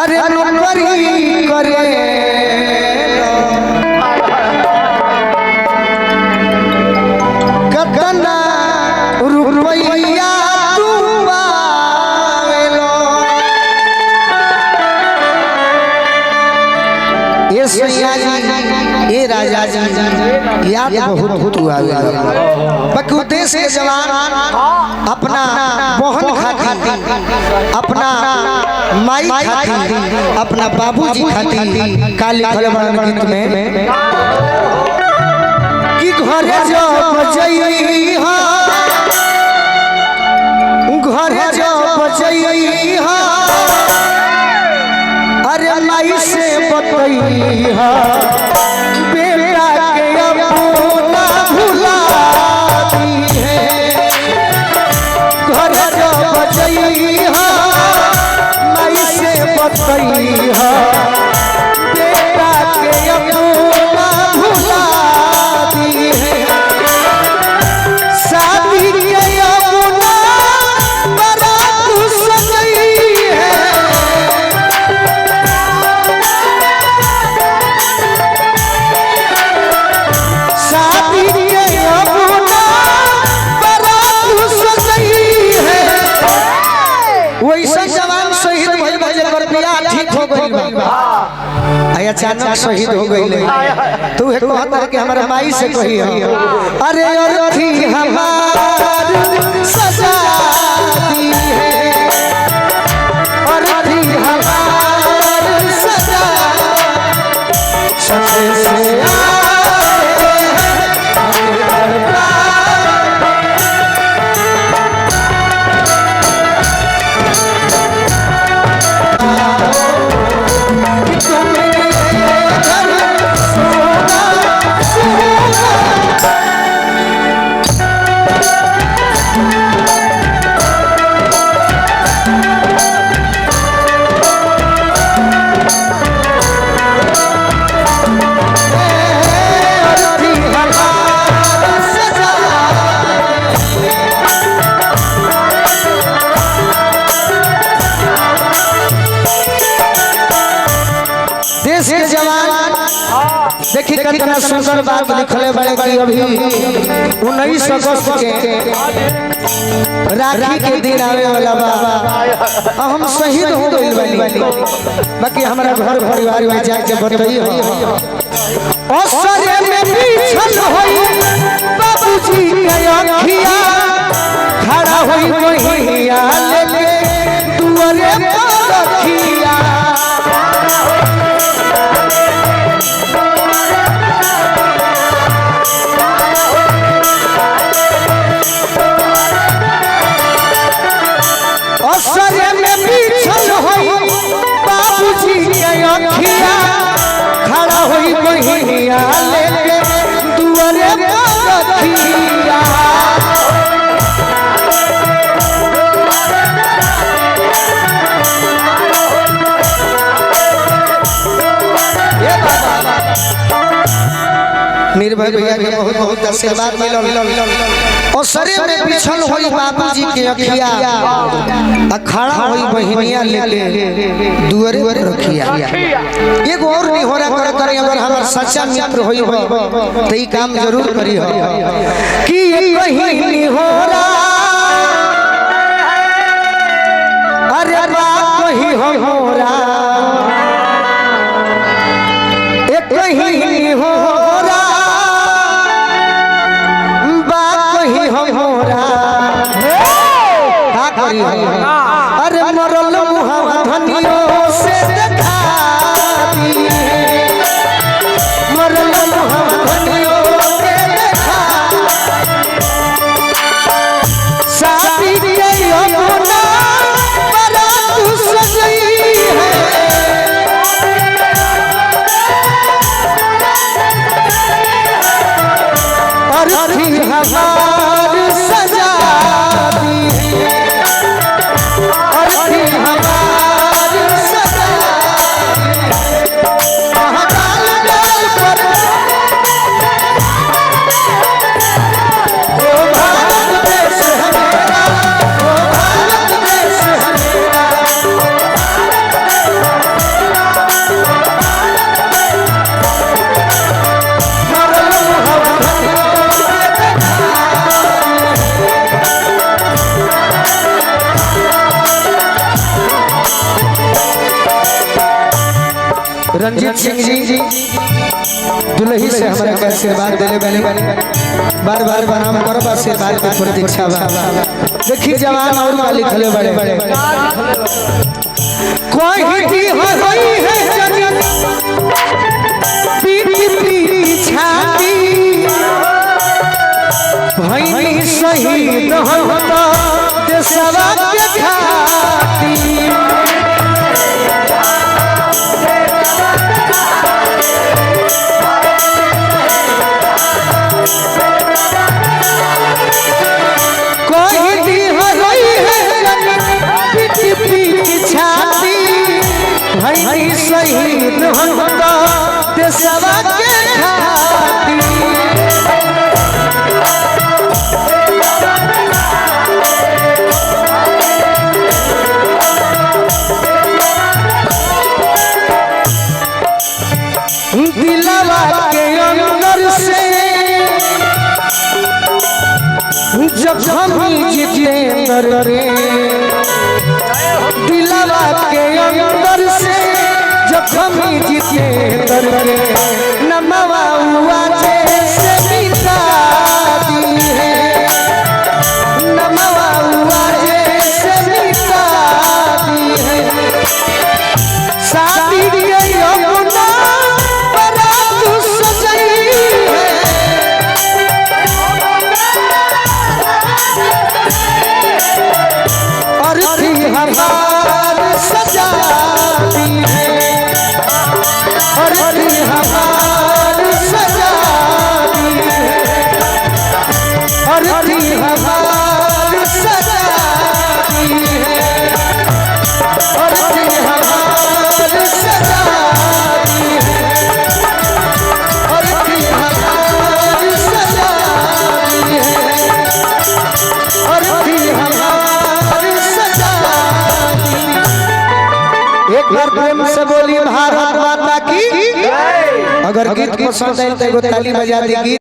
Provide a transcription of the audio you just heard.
अरे नौकरी करे कतना रुपया तू पावेलो ये सैया जी ये राजा जी याद बहुत हुआ बाकी देश के जवान अपना बहन खाती अपना माई खाती अपना बाबूजी खाती काली खलबन गीत में कि घरे जो बजई हा घरे जो बजई हा अरे माई से बतई हा बेटा के अपना भुला दी है घरे जो बजई हा माई से बतई हा बेटा के अपना भुला दी है शादी के अपना बारात सजई है शादी के अपना बारात सजई है वैसा जवान शहीद भइल बा जेकर बियाह ठीक हो गइल बा आय अचानक शहीद हो गइल तू एक कहत के हमरा माई से कही अरे अर्थी हमार सजा दी है अर्थी हमार सजा सजे से देश के जवान देखिए कितना सुंदर बात लिखले बड़े कि अभी 19 अगस्त के राखी के दिन आवे वाला बा हम शहीद हो गइल बानी बाकी हमारा घर परिवार में जाके बताइए असरे में पीछल होई बाबूजी के अखिया खड़ा होई महिया लेके दुआरे पर रखिया असरे में पीछल होई बाबूजी के अखिया खड़ा होई बहिनिया लेके दुआरे पर रखिया निर्भय भैया के बहुत बहुत आशीर्वाद मिलल और सरे में पिछल होई बाबूजी के अखिया खड़ा होई बहिनिया लेके दुआरे पर रखिया एगो और निहोरा करे अगर हमर सच्चा मित्र होई हो त ई काम जरूर करी हो कि कहीं निहोरा अरे बा कहीं होरा एक कहीं निहोरा अरे मरल मुहावा धनियों से देखा दी है मरल मुहावा धनियों से देखा शादी के अपना बारात सजई है अर्थी हमार सजा दी है रंजीत सिंह जी दुल्ही से हमारे के आशीर्वाद देले वाले बार बार प्रणाम करब आशीर्वाद के प्रतीक्षा बा। देखी जवान और वाली खले बड़े कोई की होई है जगत पीठ पीठ छाती भई शहीद होता देशवा के खातिर भई शहीद होता देशवा के खातिर दिलवा के अंदर से जखम जितेंद्र रे दिलवा के अंदर से जखम जितेंद्र रे नमवा हुआ जैसे मिटा दी है नमवा हुआ जैसे मिटा दी है शादी के यमुना बारात सजई है और थी हमार सजाती है और थी हमार सजाती है और थी हमार सजाती है और थी हमार सजाती है और थी हमार सजाती है और थी हमार सजाती है। एक बार प्रेम से बोलिए भारत माता की। अगर गीत पसंद आए तो ताली बजा देगी।